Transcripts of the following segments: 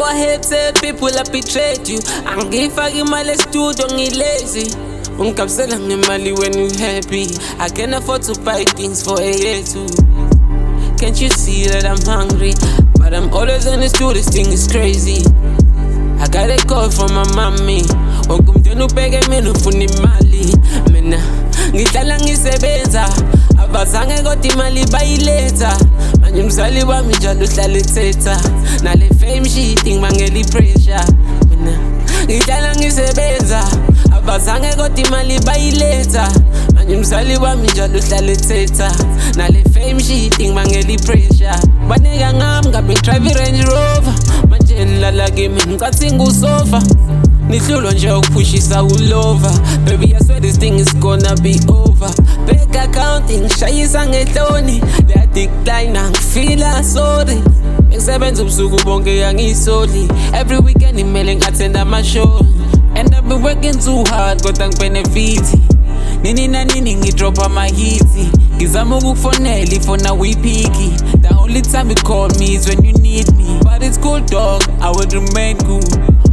ahead, say people have betrayed you. Angifaki imali studio lazy. Ungikapsela ngemali when you happy. I can afford to buy things for a year too. Can't you see that I'm hungry? But I'm always in the studio, this thing is crazy. I got a call from my mommy. Okumteni ubheke mina ufuna imali. Mina ngihlala ngisebenza, abazange kodwa imali bayiletha. Manje umzali wami njalo uhlala ethetha, nale fame shit ngibangela ipressure. Mina ngihlala ngisebenza, abazange kodwa imali bayiletha. Manje umzali wami njalo uhlala ethetha, nale fame shit ngibangela ipressure. Baneka ngami ngabe drive Range Rover, manje nilala kimi ngicathi ngusofa. Nihlulwa nje ukupushisa ulova. Baby, I swear this thing is gonna be over. Bank accounting shayisa ngehloni, they decline angifila sorry. Ngisebenza ubusuku bonke yangisoli. Every weekend imele ngathenda ama-show. And I've been working too hard kodwa ngibenefiti. Nini na nini ngidrop ama-hits. Ngizama ukukufonela ifona uyiphiki. The only time you call me is when you need me. But it's cool dog, I will remain cool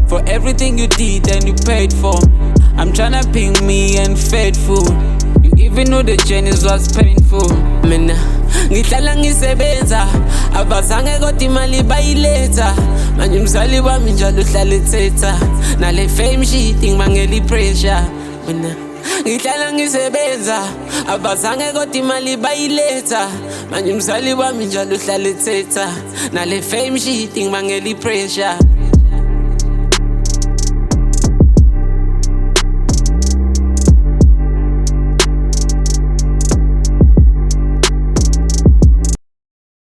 for everything you did and you paid for. I'm tryna ping me and faithful. You even know the journey was painful. Mina ngihlala ngisebenza, abazange kodwa imali bayiletha. Manje umzali wami njalo uhlala ethetha, nale fame shit ngibangela ipressure. Mina ngihlala ngisebenza, abazange kodwa imali bayiletha. Manje umzali wami njalo uhlala ethetha, nale fame shit ngibangela ipressure.